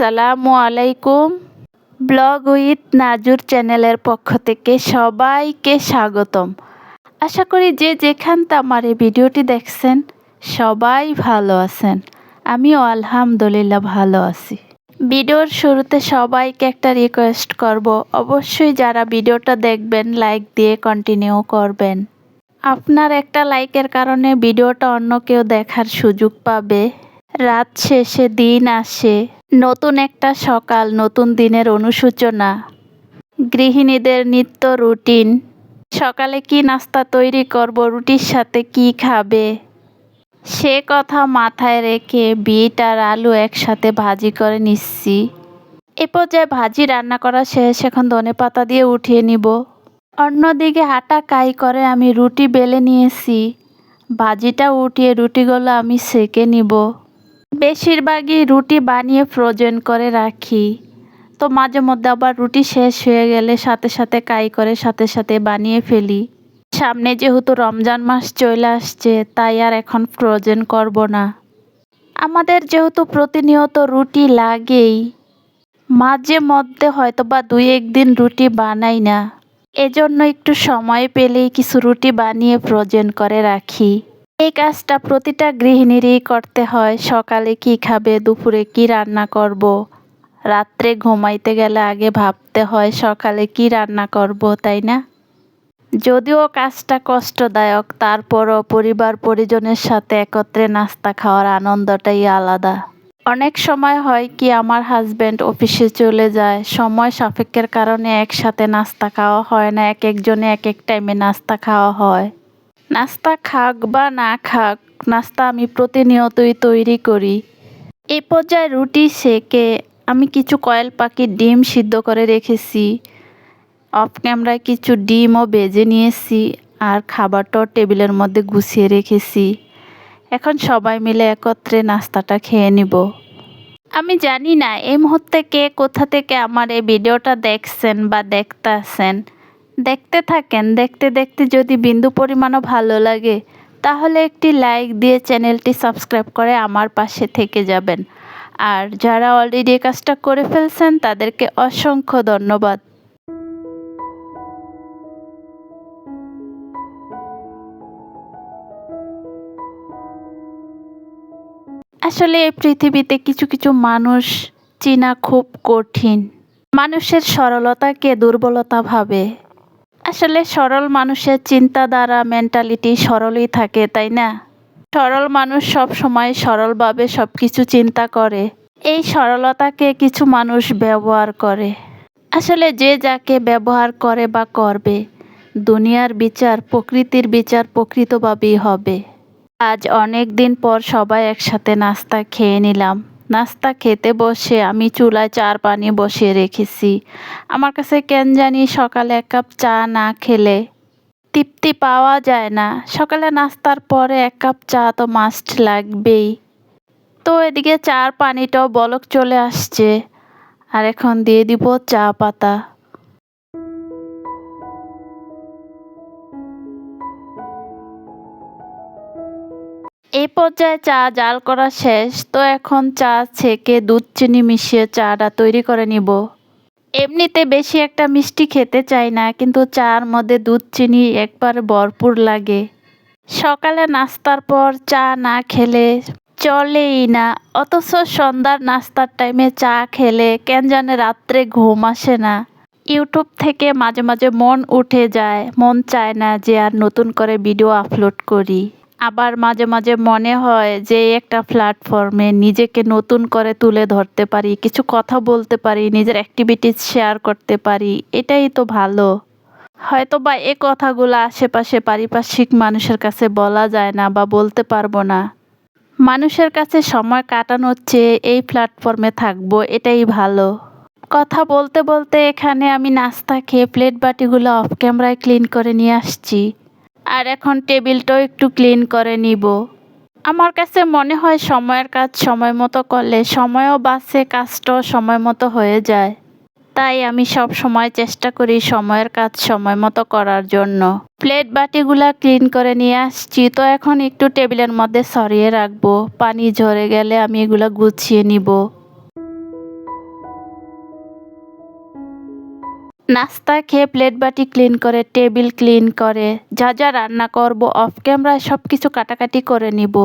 আসসালামু আলাইকুম। Blog with নাজুর চ্যানেলের পক্ষ থেকে সবাইকে স্বাগতম। আশা করি যে যেখানতে আমার এই ভিডিওটি দেখছেন সবাই ভালো আছেন। আমিও আলহামদুলিল্লাহ ভালো আছি। ভিডিওর শুরুতে সবাইকে একটা রিকোয়েস্ট করব, অবশ্যই যারা ভিডিওটা দেখবেন লাইক দিয়ে কন্টিনিউ করবেন। আপনার একটা লাইকের কারণে ভিডিওটা অন্য কেউ দেখার সুযোগ পাবে। রাত শেষে দিন আসে, নতুন একটা সকাল, নতুন দিনের অনুসূচনা। গৃহিণীদের নিত্য রুটিন। সকালে কি নাস্তা তৈরি করব, রুটির সাথে কি খাবে, সে কথা মাথায় রেখে বিট আর আলু একসাথে ভাজি করে নিচ্ছি। এ পর্যায়ে ভাজি রান্না করা শেষ, এখন ধনেপাতা দিয়ে উঠিয়ে নিব। অন্যদিকে আটা কাই করে আমি রুটি বেলে নিয়েছি। ভাজিটা উঠিয়ে রুটিগুলো আমি সেঁকে নিব। বেশিরভাগই রুটি বানিয়ে ফ্রোজেন করে রাখি, তো মাঝে মধ্যে আবার রুটি শেষ হয়ে গেলে সাথে সাথে কাই করে সাথে সাথে বানিয়ে ফেলি। সামনে যেহেতু রমজান মাস চলে আসছে, তাই আর এখন ফ্রোজেন করব না। আমাদের যেহেতু প্রতিনিয়ত রুটি লাগেই, মাঝে মধ্যে হয়তো বা 2-1 দিন রুটি বানাই না, এজন্য একটু সময় পেলেই কিছু রুটি বানিয়ে ফ্রোজেন করে রাখি। এই কাজটা প্রতিটা গৃহিণীরই করতে হয়। সকালে কি খাবে, দুপুরে কি রান্না করব, রাত্রে ঘুমাইতে গেলে আগে ভাবতে হয় সকালে কি রান্না করব, তাই না? যদিও কাজটা কষ্টদায়ক, তারপরও পরিবার পরিজনের সাথে একত্রে নাস্তা খাওয়ার আনন্দটাই আলাদা। অনেক সময় হয় কি, আমার হাজব্যান্ড অফিসে চলে যায়, সময় সাপেক্ষের কারণে একসাথে নাস্তা খাওয়া হয় না, এক একজনে এক এক টাইমে নাস্তা খাওয়া হয়। নাস্তা খাক বা না খাক, নাস্তা আমি প্রতিনিয়তই তৈরি করি। এই পর্যায়ে রুটি সেকে আমি কিছু কয়েল পাখির ডিম সিদ্ধ করে রেখেছি। অফ ক্যামেরায় কিছু ডিমও ভেজে নিয়েছি, আর খাবারটাও টেবিলের মধ্যে গুছিয়ে রেখেছি। এখন সবাই মিলে একত্রে নাস্তাটা খেয়ে নিব। আমি জানি না এই মুহূর্তে কে কোথা থেকে আমার এই ভিডিওটা দেখছেন বা দেখতেছেন। দেখতে থাকেন, দেখতে দেখতে যদি বিন্দু পরিমাণও ভালো লাগে তাহলে একটি লাইক দিয়ে চ্যানেলটি সাবস্ক্রাইব করে আমার পাশে থেকে যাবেন। আর যারা অলরেডি এই কাজটা করে ফেলছেন তাদেরকে অসংখ্য ধন্যবাদ। আসলে এই পৃথিবীতে কিছু কিছু মানুষ চেনা খুব কঠিন। মানুষের সরলতাকে দুর্বলতা ভাবে। আসলে সরল মানুষের চিন্তাধারা, মেন্টালিটি সরলই থাকে, তাই না? সরল মানুষ সব সময় সরলভাবে সব কিছু চিন্তা করে। এই সরলতাকে কিছু মানুষ ব্যবহার করে। আসলে যে যাকে ব্যবহার করে বা করবে, দুনিয়ার বিচার, প্রকৃতির বিচার প্রকৃতভাবেই হবে। আজ অনেক দিন পর সবাই একসাথে নাস্তা খেয়ে নিলাম। নাস্তা খেতে বসে আমি চুলায় চার পানি বসিয়ে রেখেছি। আমার কাছে কেন জানি সকালে 1 কাপ চা না খেলে তৃপ্তি পাওয়া যায় না। সকালে নাস্তার পরে 1 কাপ চা তো মাস্ট লাগবেই। তো এদিকে চার পানিটাও বলক চলে আসছে, আর এখন দিয়ে দিব চা পাতা। এই পর্যায়ে চা জাল করা শেষ, তো এখন চা ছেঁকে দুধ চিনি মিশিয়ে চাটা তৈরি করে নিব। এমনিতে বেশি একটা মিষ্টি খেতে চাই না, কিন্তু চার মধ্যে দুধ চিনি একবার ভরপুর লাগে। সকালে নাস্তার পর চা না খেলে চলেই না, অথচ সন্ধ্যার নাস্তার টাইমে চা খেলে কেন জানে রাত্রে ঘুম আসে না। ইউটিউব থেকে মাঝে মাঝে মন উঠে যায়, মন চায় না যে আর নতুন করে ভিডিও আপলোড করি। আবার মাঝে মাঝে মনে হয় যে একটা প্ল্যাটফর্মে নিজেকে নতুন করে তুলে ধরতে পারি, কিছু কথা বলতে পারি, নিজের অ্যাক্টিভিটিস শেয়ার করতে পারি, এটাই তো ভালো। হয়তো বা এই কথাগুলো আশেপাশে পারিপার্শ্বিক মানুষের কাছে বলা যায় না বা বলতে পারবো না। মানুষের কাছে সময় কাটানোর চেয়ে এই প্ল্যাটফর্মে থাকবো, এটাই ভালো। কথা বলতে বলতে এখানে আমি নাস্তা খেয়ে প্লেট বাটিগুলো অফ ক্যামেরায় ক্লিন করে নিয়ে আসছি, আর এখন টেবিলটাও একটু ক্লিন করে নিব। আমার কাছে মনে হয় সময়ের কাজ সময় মতো করলে সময়ও বাঁচে, কাজটাও সময় মতো হয়ে যায়। তাই আমি সব সময় চেষ্টা করি সময়ের কাজ সময় মতো করার জন্য। প্লেট বাটিগুলা ক্লিন করে নিয়ে আসছি, তো এখন একটু টেবিলের মধ্যে সরিয়ে রাখবো। পানি ঝরে গেলে আমি এগুলা গুছিয়ে নিব। নাস্তা খেয়ে প্লেট বাটি ক্লিন করে, টেবিল ক্লিন করে, যা যা রান্না করব অফ ক্যামেরায় সব কিছু কাটাকাটি করে নিব।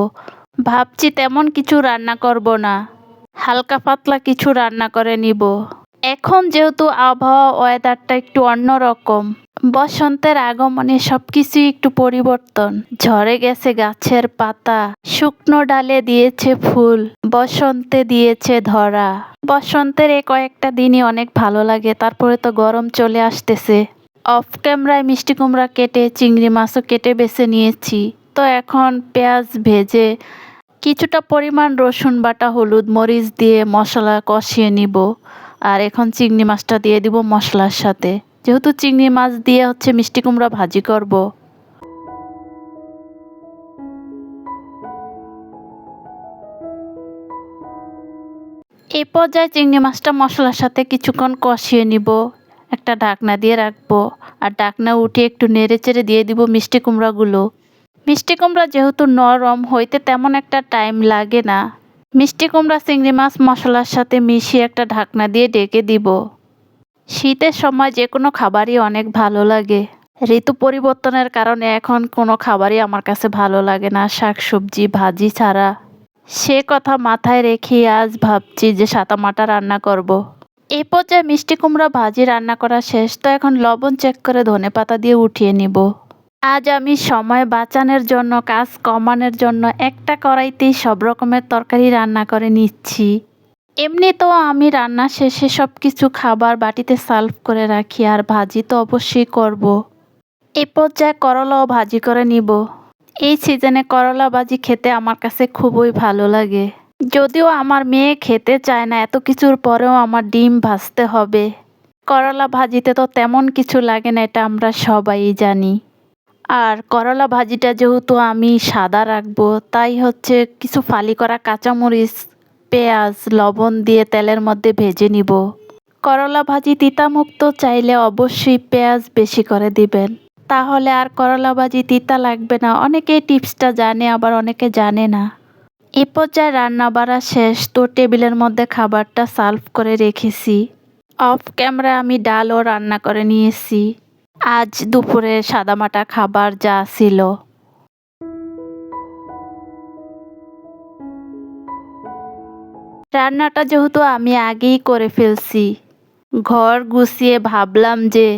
ভাবছি তেমন কিছু রান্না করব না, হালকা পাতলা কিছু রান্না করে নিব। এখন যেহেতু আবহাওয়া ওয়েদারটা একটু অন্যরকম, বসন্তের আগমনে সবকিছুই একটু পরিবর্তন। ঝরে গেছে গাছের পাতা, শুকনো ডালে দিয়েছে ফুল, বসন্তে দিয়েছে ধরা। বসন্তের এই কয়েকটা দিনই অনেক ভালো লাগে, তারপরে তো গরম চলে আসতেছে। অফ ক্যামেরায় মিষ্টি কুমড়া কেটে, চিংড়ি মাছও কেটে বেছে নিয়েছি। তো এখন পেঁয়াজ ভেজে কিছুটা পরিমাণ রসুন বাটা, হলুদ মরিচ দিয়ে মশলা কষিয়ে নিব। আর এখন চিংড়ি মাছটা দিয়ে দিব মশলার সাথে, যেহেতু চিংড়ি মাছ দিয়ে মিষ্টি কুমড়া ভাজি করব। এই পর্যায়ে চিংড়ি মাছটা মশলার সাথে কিছুক্ষণ কষিয়ে নিব, একটা ঢাকনা দিয়ে রাখবো। আর ঢাকনা উঠিয়ে একটু নেড়ে চেড়ে দিয়ে দিব মিষ্টি কুমড়াগুলো। মিষ্টি কুমড়া যেহেতু নরম, হইতে তেমন একটা টাইম লাগে না। মিষ্টি কুমড়া চিংড়ি মাছ মশলার সাথে মিশিয়ে একটা ঢাকনা দিয়ে ঢেকে দিব। শীতের সময় যে কোনো খাবারই অনেক ভালো লাগে। ঋতু পরিবর্তনের কারণে এখন কোনো খাবারই আমার কাছে ভালো লাগে না শাকসবজি ভাজি ছাড়া। সে কথা মাথায় রেখে আজ ভাবছি যে সাদামাটা রান্না করব। এই পর্যায়ে মিষ্টি কুমড়া ভাজি রান্না করা শেষ, তো এখন লবণ চেক করে ধনেপাতা দিয়ে উঠিয়ে নিব। আজ আমি সময় বাঁচানোর জন্য, কাজ কমানোর জন্য একটা কড়াইতেই সব রকমের তরকারি রান্না করে নিচ্ছি। এমনি তো আমি রান্না শেষে সব কিছু খাবার বাটিতে সার্ভ করে রাখি, আর ভাজি তো অবশ্যই করব। এই পর্যায়ে করলাও ভাজি করে নিব। এই সিজনে করলা ভাজি খেতে আমার কাছে খুবই ভালো লাগে। যদিও আমার মেয়ে খেতে চায় না, এত কিছুর পরেও আমার ডিম ভাজতে হবে। করলা ভাজিতে তো তেমন কিছু লাগে না, এটা আমরা সবাই জানি। আর করলা ভাজিটা যেহেতু আমি সাদা রাখবো, তাই কিছু ফালি করা কাঁচামরিচ, পেঁয়াজ, লবণ দিয়ে তেলের মধ্যে ভেজে নিব। করলা ভাজি তিতামুক্ত, চাইলে অবশ্যই পেঁয়াজ বেশি করে দিবেন, তাহলে আর করলা ভাজি তিতা লাগবে না। অনেকে টিপসটা জানে, আবার অনেকে জানে না। এই পর্যায়ে রান্না বাড়া শেষ, তো টেবিলের মধ্যে খাবারটা সার্ভ করে রেখেছি। অফ ক্যামেরায় আমি ডালও রান্না করে নিয়েছি। আজ দুপুরে সাদামাটা খাবার যা ছিল। রান্নাটা যেহেতু আমি আগেই করে ফেলছি, ঘর গুছিয়ে ভাবলাম যে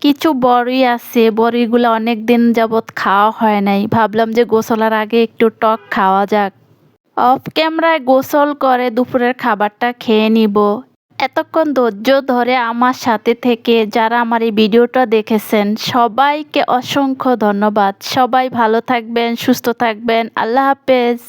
কিছু বড়ি আছে, বড়িগুলো অনেক দিন যাবৎ খাওয়া হয় নাই, ভাবলাম যে গোসলের আগে একটু টক খাওয়া যাক। অফ ক্যামেরায় গোসল করে দুপুরের খাবারটা খেয়ে নিব। এতক্ষণ ধৈর্য ধরে আমার সাথে থেকে যারা আমার এই ভিডিওটা দেখেছেন, সবাইকে অসংখ্য ধন্যবাদ। সবাই ভালো থাকবেন, সুস্থ থাকবেন। আল্লাহ হাফেজ।